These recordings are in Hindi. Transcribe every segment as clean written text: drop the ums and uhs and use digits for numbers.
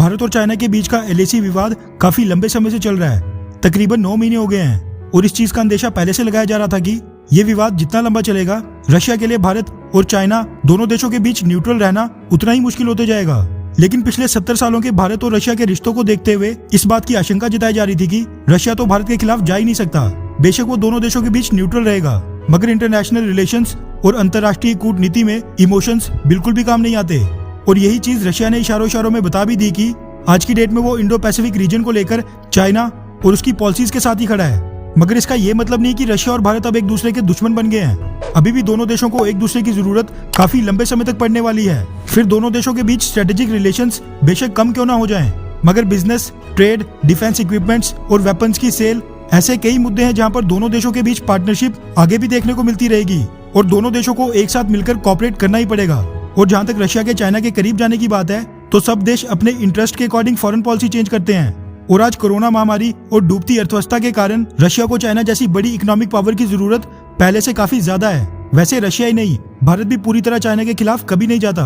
भारत और चाइना के बीच का एलएसी विवाद काफी लंबे समय से चल रहा है। तकरीबन 9 महीने हो गए हैं और इस चीज का अंदेशा पहले से लगाया जा रहा था कि ये विवाद जितना लंबा चलेगा, रशिया के लिए भारत और चाइना दोनों देशों के बीच न्यूट्रल रहना उतना ही मुश्किल होते जाएगा। लेकिन पिछले 70 सालों के भारत और रशिया के रिश्तों को देखते हुए इस बात की आशंका जताई जा रही थी कि रशिया तो भारत के खिलाफ जा ही नहीं सकता। बेशक वो दोनों देशों के बीच न्यूट्रल रहेगा, मगर इंटरनेशनल रिलेशंस और अंतर्राष्ट्रीय कूटनीति में इमोशंस बिल्कुल भी काम नहीं आते। और यही चीज रशिया ने इशारों में बता भी दी कि आज की डेट में वो इंडो पैसिफिक रीजन को लेकर चाइना और उसकी पॉलिसीज के साथ ही खड़ा है। मगर इसका ये मतलब नहीं कि रशिया और भारत अब एक दूसरे के दुश्मन बन गए हैं। अभी भी दोनों देशों को एक दूसरे की जरूरत काफी लंबे समय तक पड़ने वाली है। फिर दोनों देशों के बीच स्ट्रेटेजिक रिलेशंस बेशक कम क्यों ना हो जाएं, मगर बिजनेस, ट्रेड, डिफेंस इक्विपमेंट्स और वेपन्स की सेल ऐसे कई मुद्दे हैं जहां पर दोनों देशों के बीच पार्टनरशिप आगे भी देखने को मिलती रहेगी और दोनों देशों को एक साथ मिलकर कॉपरेट करना ही पड़ेगा। और जहां तक रशिया के चाइना के करीब जाने की बात है, तो सब देश अपने इंटरेस्ट के अकॉर्डिंग फॉरेन पॉलिसी चेंज करते हैं। और आज कोरोना महामारी और डूबती अर्थव्यवस्था के कारण रशिया को चाइना जैसी बड़ी इकोनॉमिक पावर की जरूरत पहले से काफी ज्यादा है। वैसे रशिया ही नहीं, भारत भी पूरी तरह चाइना के खिलाफ कभी नहीं जाता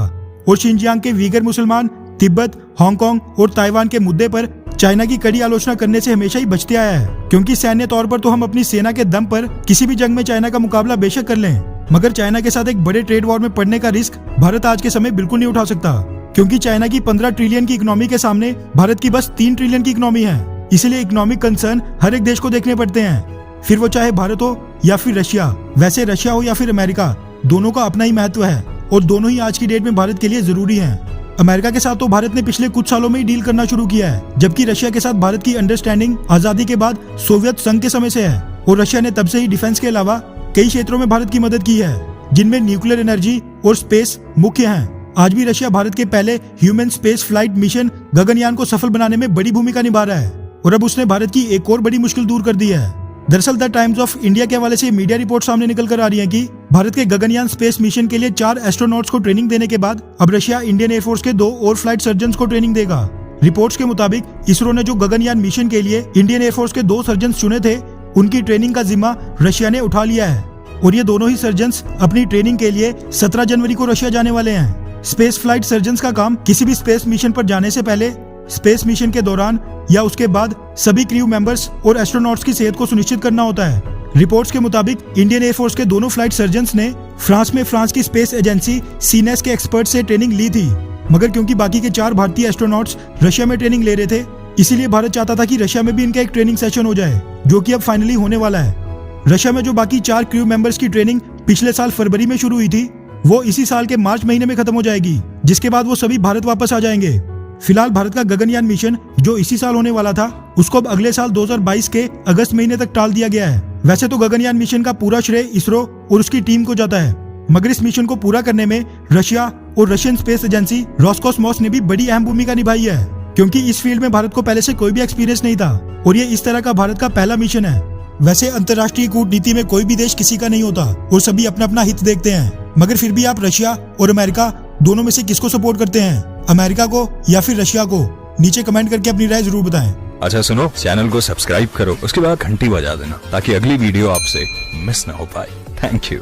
और शिनजियांग के वीगर मुसलमान, तिब्बत, हांगकांग और ताइवान के मुद्दे पर चाइना की कड़ी आलोचना करने से हमेशा ही बचते आया है, क्योंकि सैन्य तौर पर तो हम अपनी सेना के दम पर किसी भी जंग में चाइना का मुकाबला बेशक कर लें, मगर चाइना के साथ एक बड़े ट्रेड वॉर में पड़ने का रिस्क भारत आज के समय बिल्कुल नहीं उठा सकता, क्योंकि चाइना की 15 ट्रिलियन की इकोनॉमी के सामने भारत की बस 3 ट्रिलियन की इकोनॉमी है। इसलिए इकोनॉमिक कंसर्न हर एक देश को देखने पड़ते हैं, फिर वो चाहे भारत हो या फिर रशिया। वैसे रशिया हो या फिर अमेरिका, दोनों का अपना ही महत्व है और दोनों ही आज की डेट में भारत के लिए जरूरी हैं। अमेरिका के साथ तो भारत ने पिछले कुछ सालों में ही डील करना शुरू किया है, जबकि रशिया के साथ भारत की अंडरस्टैंडिंग आजादी के बाद सोवियत संघ के समय से है और रशिया ने तब से ही डिफेंस के अलावा कई क्षेत्रों में भारत की मदद की है, जिनमें न्यूक्लियर एनर्जी और स्पेस मुख्य हैं। आज भी रशिया भारत के पहले human space flight mission Gaganyaan को सफल बनाने में बड़ी भूमिका निभा रहा है और अब उसने भारत की एक और बड़ी मुश्किल दूर कर दी है। दरअसल द टाइम्स ऑफ इंडिया के हवाले से मीडिया रिपोर्ट सामने निकल कर आ रही है कि भारत के गगनयान स्पेस मिशन के लिए 4 एस्ट्रोनॉट्स को ट्रेनिंग देने के बाद अब रशिया इंडियन एयरफोर्स के 2 और फ्लाइट सर्जन्स को ट्रेनिंग देगा। रिपोर्ट्स के मुताबिक इसरो ने जो गगनयान मिशन के लिए इंडियन एयरफोर्स के 2 सर्जन्स चुने थे, उनकी ट्रेनिंग का जिम्मा रशिया ने उठा लिया है और ये दोनों ही सर्जन्स अपनी ट्रेनिंग के लिए 17 जनवरी को रशिया जाने वाले हैं। स्पेस फ्लाइट सर्जन्स का काम किसी भी स्पेस मिशन पर जाने से पहले, स्पेस मिशन के दौरान या उसके बाद सभी क्रू मेंबर्स और एस्ट्रोनॉट्स की सेहत को सुनिश्चित करना होता है। रिपोर्ट्स के मुताबिक इंडियन एयरफोर्स के दोनों फ्लाइट सर्जन्स ने फ्रांस में फ्रांस की स्पेस एजेंसी सीनेस के एक्सपर्ट से ट्रेनिंग ली थी, मगर क्योंकि बाकी के 4 भारतीय एस्ट्रोनॉट्स रशिया में ट्रेनिंग ले रहे थे, इसीलिए भारत चाहता था कि रशिया में भी इनका एक ट्रेनिंग सेशन हो जाए, जो कि अब फाइनली होने वाला है। रशिया में जो बाकी 4 क्रू मेंबर्स की ट्रेनिंग पिछले साल फरवरी में शुरू हुई थी, वो इसी साल के मार्च महीने में खत्म हो जाएगी, जिसके बाद वो सभी भारत वापस आ जाएंगे। फिलहाल भारत का गगनयान मिशन जो इसी साल होने वाला था, उसको अब अगले साल 2022 के अगस्त महीने तक टाल दिया गया है। वैसे तो गगनयान मिशन का पूरा श्रेय इसरो और उसकी टीम को जाता है, मगर इस मिशन को पूरा करने में रशिया और रशियन स्पेस एजेंसी रोस्कोसमोस ने भी बड़ी अहम भूमिका निभाई है, क्योंकि इस फील्ड में भारत को पहले से कोई भी एक्सपीरियंस नहीं था और ये इस तरह का भारत का पहला मिशन है। वैसे अंतर्राष्ट्रीय कूटनीति में कोई भी देश किसी का नहीं होता और सभी अपना अपना हित देखते हैं, मगर फिर भी आप रशिया और अमेरिका दोनों में से किसको सपोर्ट करते हैं, अमेरिका को या फिर रशिया को? नीचे कमेंट करके अपनी राय जरूर बताएं। अच्छा सुनो, चैनल को सब्सक्राइब करो, उसके बाद घंटी बजा देना ताकि अगली वीडियो आपसे मिस ना हो पाए। Thank you.